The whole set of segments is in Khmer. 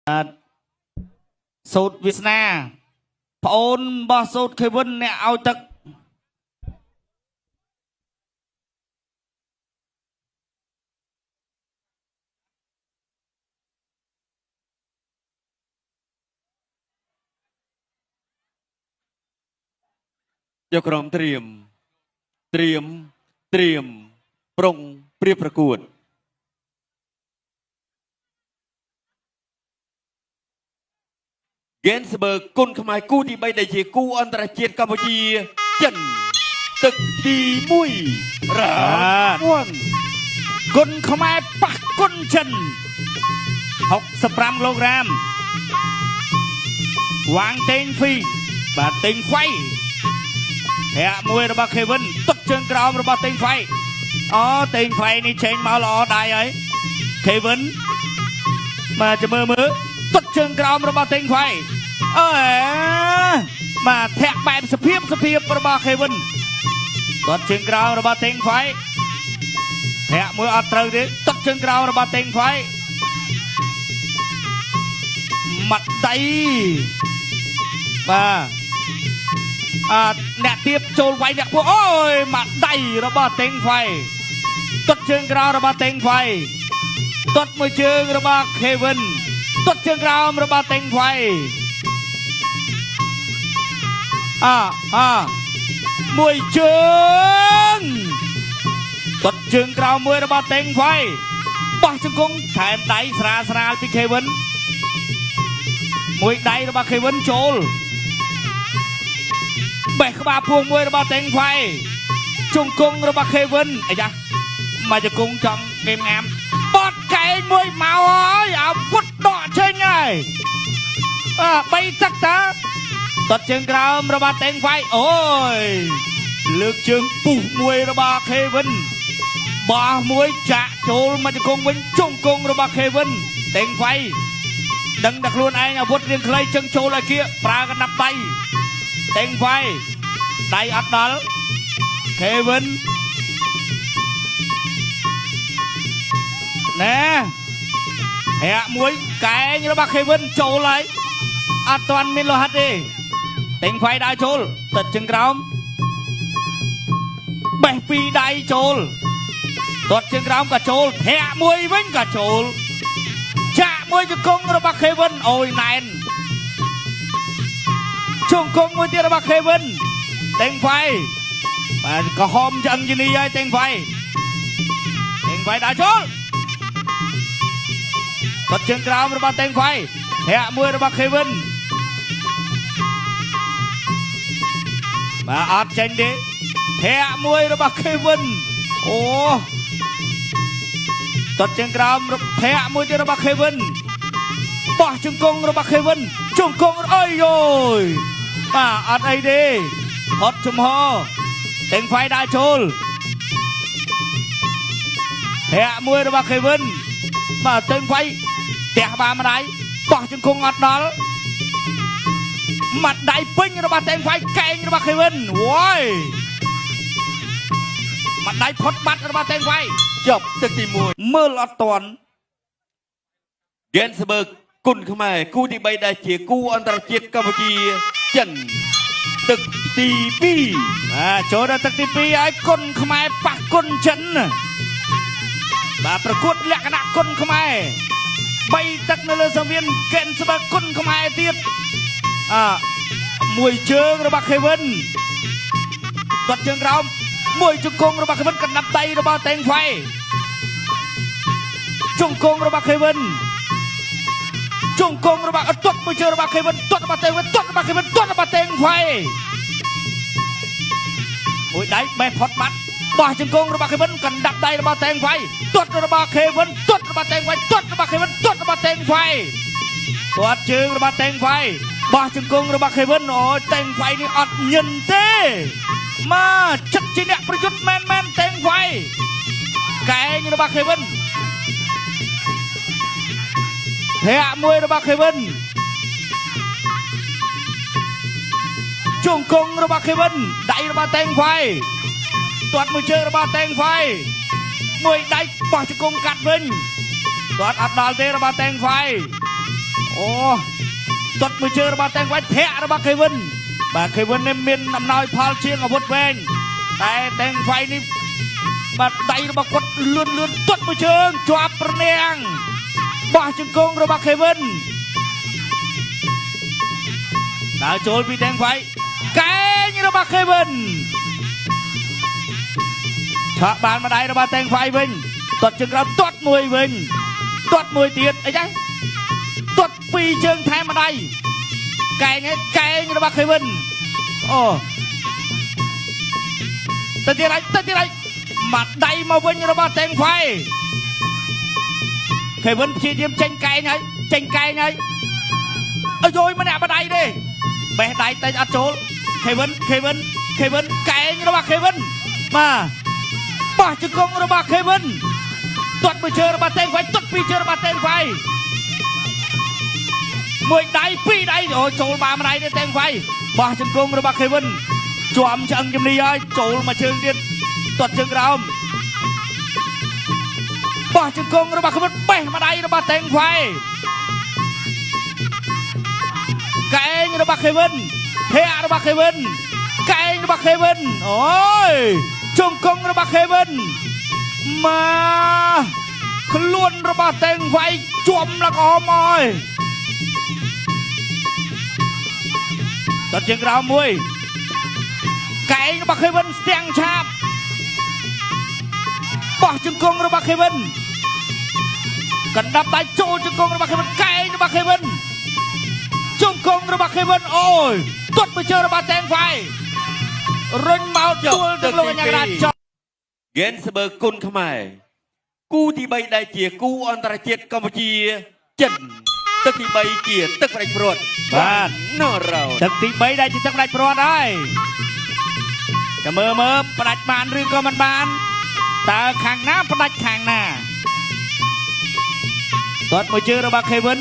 สูตรวิสนาพโอนบอสูตรเควินเนี่ยเอาตึกยกรอมเตรียมปรงเปรียบประกวดเกนสเบิร์กกุนขมายกู้ที่ใบได้เจกู้อันตรเจียกัมพูชีจันตึกตีมุยราว่นกุนขมายปักกุนชัน60 กิโลกรัมวางเต็งฟรีบาเต็งไฟแหะมวยระบาเควินตัดเชิงกราวระบาเต็งไฟอ๋อเต็งไฟนี่เชนมาหล่อได้ไอ้เควินมาจะมือตัดเชิงกราวระบาเต็งไฟมาแทะแบบสะเพียบระบาเควินตัดเชิงกราวระบาเต็งไฟแทะมวยอัดเตอร์ดิตัดเชิงกราวระบาเต็งไฟมัดไตมาแนบเทียบโจลไว้เนี่ยพวกโอ้ยมัดไตระบาเต็งไฟตัดเชิงกราวระบาเต็งไฟตัดมวยเชิงระบาเควินตัดเชิงกราวระบาเต็งไฟมวยเชิงตัดเชิงกราวมวยระบาเต็งไฟบอลจึงคงแถมไตสราพิเควินมวยไตระบาเควินโจลแบกบาพวงมวยระบาเต็งไฟจงกงระบาเควินไอ้จ้ะมาจะกงจังเกมงามปอดไก่มวยเมาเอาพุดดอเช่นไงไปตักตาตัดเชิงกราวระบาเต็งไฟโอ้ยเลือกเชิงปุ๊มวยระบาเควินบามวยจะโจลมาจะกงวินจงกงระบาเควินเต็งไฟดังดักล้วนไอ้อาวุธเรียงใครจังโจลอะไรเกี้ยปลากันนับไปเต็งไฟได้อัดดัลเควินแน่แหะมวยแกงระบาเควินโจลเลยอัดตวันมินโลฮัตดีเต็งไฟได้โจลตัดจึงกราวแบกปีได้โจลตัดจึงกราวกับโจลแหะมวยวิ่งกับโจลจะมวยจะกงระบาเควินโอ้ยแนนช่วงกงมวยที่ระบาเควินเต็งไฟก็หอมจังยินดีเต็งไฟได้โจลตัดเชิงกราวระบาเต็งไฟแหะมวยระบาเควินมาอัดเจนดีแหะมวยระบาเควินโอ้ตัดเชิงกราวแหะมวยที่ระบาเควินป่าจงกงระบาเควินจงกงเอ้ยโยมาอัดไอเดฮอตชุมฮอเต็งไฟได้โจลแหะมวยระบาเควินมาเต็งไฟแตะบามาได้ป่าจงกงอัดนัลมัดได้ปิ้งระบาเต็งไฟแกงระบาเควินโว้ยมัดได้พดบัดระบาเต็งไฟจบตึกตีมุยเมื่อละตอนเกนสเบิร์กกุนขมายกู้ที่ใบได้เจกู้อันตรเจียกัมพูชีจันตึกตีปีโจดตึกตีปีไอ้กุนขมายปักกุนฉันมาประกวดลักษณะกุนขมายใบตักในเรือสังเวียนเกนสเบิร์กกุนขมายเทียบมวยเชิงระบาเควินตัดเชิงกราวมวยจงกงระบาเควินกันนับไตระบาเต็งไฟจงกงระบาเควินจงกงระบาตัดมวยเชิงระบาเควินตัดระบาเต็งไฟตัดระบาเควินตัดระบาเต็งไฟมวยได้แม่พอดมัดบ่าจงกงระบาเควินกันดับไตระบาเต็งไฟตัดระบาเควินตัดระบาเต็งไฟตัดระบาเควินตัดระบาเต็งไฟตัดเชิงระบาเต็งไฟบ่าจงกงระบาเควินโอ้เต็งไฟนี่อัดเงินเต้มาชัดจีเนี่ยประยุทธ์แมนเต็งไฟแกงระบาเควินแหะมวยระบาเควินจงกงระบาเควินได้ระบาเต็งไฟตรวจมวยเจอระบาเต็งไฟมวยได้บ่าจงกงกัดวินตรวจอัดดาลเตระบาเต็งไฟ អូទាត់មួយជើងរបស់តែងវ៉ៃធាក់របស់ខេវិនបាទខេវិននេះមានអំណោយផលជាងអាវុធវែងតែតែងវ៉ៃនេះបាទដៃរបស់គាត់លឿនទាត់មួយជើងជាប់ប្រណាំងបោះជង្គង់របស់ខេវិនដើរចូលពីតែងវ៉ៃកែងរបស់ខេវិនឆក់បានម្ដាយរបស់តែងវ៉ៃវិញទាត់ជើងក្រោមទាត់មួយវិញទាត់មួយទៀតអីចឹងទាត់ពីរជើងថែមម្ដាយកែងរបស់ខេវិនអូទៅទៀតហើយមកដៃមកវិញរបស់តែងវ៉ៃខេវិនព្យាយាមចេញកែងហើយអើយម្នាក់ម្ដាយទេបេះដៃតែអត់ចូលខេវិនកែងរបស់ខេវិនបាទបោះជង្គង់របស់ខេវិនទាត់មួយជើងរបស់តែងវ៉ៃទាត់ពីរជើងរបស់តែងវ៉ៃមួយដៃពីរដៃអូចូលបានម្ដាយទេតែងវ៉ៃបោះជង្គង់របស់ខេវិនជាប់ឆ្អឹងជំនីហើយចូលមកជើងទៀតទាត់ជើងក្រោមបោះជង្គង់របស់ខេវិនបេះម្ដាយរបស់តែងវ៉ៃកែងរបស់ខេវិនធាក់របស់ខេវិនកែងរបស់ខេវិនអូយជង្គង់របស់ខេវិនមកខ្លួនរបស់តែងវ៉ៃជាប់ឡើងអមអើយតាត់ជើងក្រោមមួយកែងរបស់ខេវិនស្ទាំងឆាបបោះជង្គង់របស់ខេវិនកណ្ដាប់ដៃចូលជង្គង់របស់ខេវិនកែងរបស់ខេវិនជង្គង់របស់ខេវិនអូយទាត់មួយជើងរបស់តែងវ៉ៃរុញមកទួលទៅលោកអញ្ញារាជចប់ហ្គេនសបឺគុណខ្មែរគូទី3ដែលជាគូអន្តរជាតិកម្ពុជាចិនទឹកទី3ជាទឹកផ្ដាច់ព្រាត់បាទនរោទឹកទី3ដែលជាទឹកផ្ដាច់ព្រាត់ហើយចាំមើលផ្ដាច់បានឬក៏មិនបានតើខាងណាផ្ដាច់ខាងណាទាត់មួយជើងរបស់ខេវិន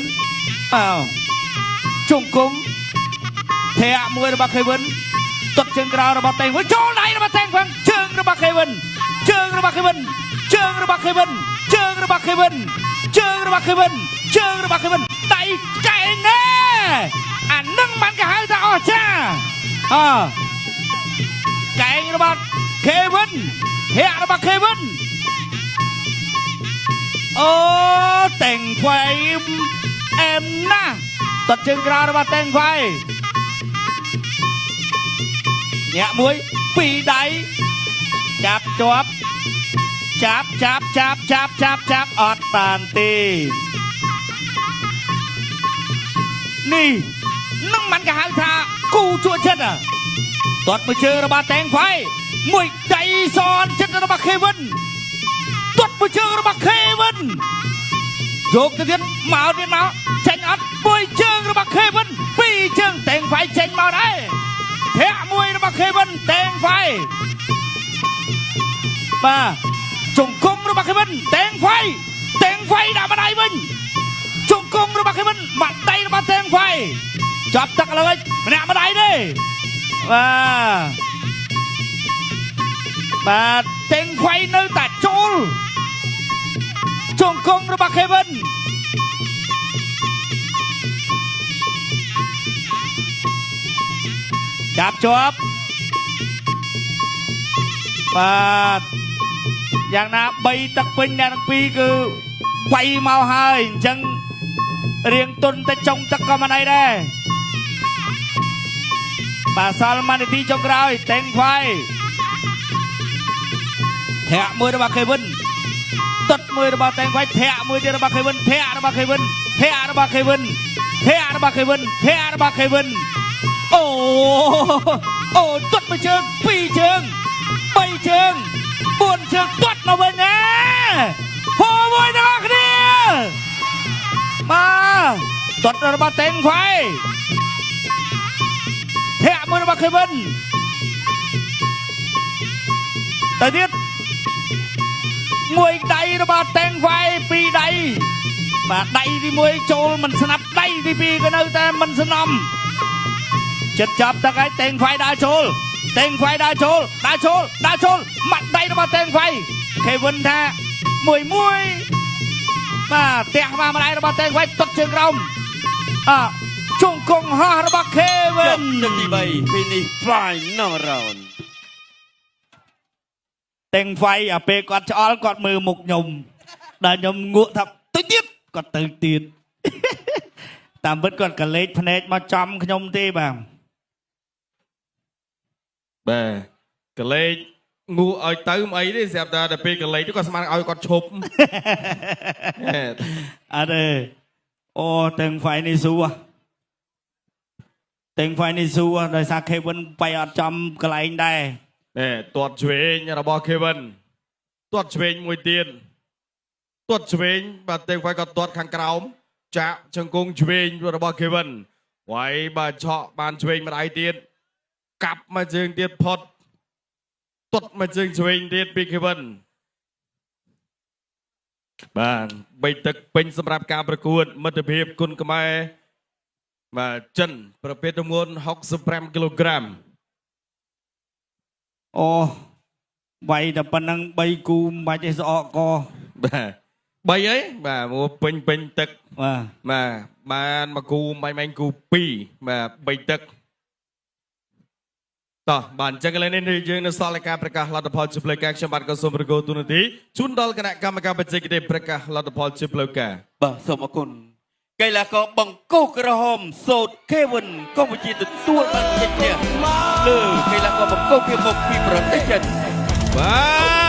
ជង្គង់ធាក់មួយរបស់ខេវិនទាត់ជើងក្រោមរបស់តែងវ៉ៃចូលដៃរបស់តែងវ៉ៃជើងរបស់ខេវិនជើងរបស់ខេវិនដៃកែងណែអានឹងបានគេហៅថាអស្ចារ្យកែងរបស់ខេវិនធាក់របស់ខេវិនអូតែងវ៉ៃអែមណាស់ទាត់ជើងក្រោមរបស់តែងវ៉ៃញាក់មួយពីរដៃចាប់ជាប់ចាប់អត់បានទេនេះនឹងមិនគេហៅថាគូជួចិត្តទាត់មួយជើងរបស់តែងវ៉ៃមួយដៃសនចិត្តរបស់ខេវិនទាត់មួយជើងរបស់ខេវិនយកទៅទៀតមកចេញអត់មួយជើងរបស់ខេវិនពីរជើងតែងវ៉ៃចេញមកដែរធាក់មួយរបស់ខេវិនតែងវ៉ៃបាទជង្គង់របស់ខេវិនតែងវ៉ៃដាក់ម្ដាយវិញជង្គង់របស់ខេវិនម្ដាយរបស់តែងវ៉ៃចាប់ទឹកលើម្នាក់ម្ដាយទេបាទតែងវ៉ៃនៅតែចូលជង្គង់របស់ខេវិនចាប់ជាប់បាទយ៉ាងណា3ទឹកពេញអ្នកទាំងពីរគឺវាយមកហើយអញ្ចឹងរៀងទុនតែចុងទឹកក៏មិនអីដែរបាទសល់ម៉ានីទីចុងក្រោយតែងវ៉ៃធាក់មួយរបស់ខេវិនទាត់មួយរបស់តែងវ៉ៃធាក់មួយទៀតរបស់ខេវិនធាក់របស់ខេវិនអូទាត់មួយជើងពីរជើង3ជើង4ជើងទាត់មកវិញណាហូរមួយទាំងអស់គ្នាបាទទាត់របស់តែងវ៉ៃធាក់មួយរបស់ខេវិនទៅទៀតមួយដៃរបស់តែងវ៉ៃពីរដៃបាទដៃទី1ចូលមិនស្នាប់ដៃទី2ក៏នៅតែមិនស្នំចិត្តចាប់ទឹកឲ្យតែងវ៉ៃដើរចូលម៉ាត់ដៃរបស់តែងវ៉ៃខេវិនថាមួយបាទទះមកម្ដាយរបស់តែងវ៉ៃទុកជើងក្រោម ជង្គង់ហោះរបស់ ចុះ Kevin ទឹកទី3 finish final round ទាំងហ្វៃអាពេលគាត់ឆ្អល់គាត់មើលមុខខ្ញុំដល់ខ្ញុំងក់ថាទៅទៀតគាត់ទៅទៀត តាមពិតគាត់ក៏លេចភ្នែកមកចំខ្ញុំទេបាទ បាទកលេចងូឲ្យទៅមិនអីទេស្រាប់តែដល់ពេលកលេចទៅគាត់ស្មានឲ្យគាត់ឈប់ អត់ទេអូទាំងហ្វៃនេះស៊ូទាំងហ្វៃនេះស៊ូដោយសារ Kevin បែរអត់ចំកន្លែងដែរ ទាត់ឆ្វេងរបស់ Kevin ទាត់ឆ្វេងមួយទៀតទាត់ឆ្វេងបាទទាំងហ្វៃក៏ទាត់ខាងក្រោមចាក់ជង្គង់ឆ្វេងរបស់ Kevin វាយបាទឆក់បានឆ្វេងម្ដាយទៀតកាប់មកជើងទៀតផុតទាត់មកជើងឆ្វេងទៀតពី Kevin បាទបីទឹកពេញសម្រាប់ការប្រកួតមិត្តភាពគុណខ្មែរបាទចិនប្រភេទទម្ងន់65គីឡូក្រាម អូវាយតែប៉ុណ្ណឹង3គូមិនបាច់ទេស្អកក បាទ3អីបាទមកពេញទឹក បាទ បាទបានមកគូមិនគូ2បាទ3ទឹកតោះបាទអញ្ចឹងឥឡូវនេះយើងនៅសល់ការប្រកាសលទ្ធផលជាផ្លូវការខ្ញុំបាទក៏សូមប្រកោតទូនាទីជូនដល់គណៈកម្មការបច្ចេកទេសប្រកាសលទ្ធផលជាផ្លូវការ បាទសូមអរគុណកីឡាករបង្គោលក្រហមសូត្រ Kevin កម្ពុជាទទួលបានជ័យឈ្នះលើកីឡាករបង្គោលពីមុខពីប្រទេសចិន បាទ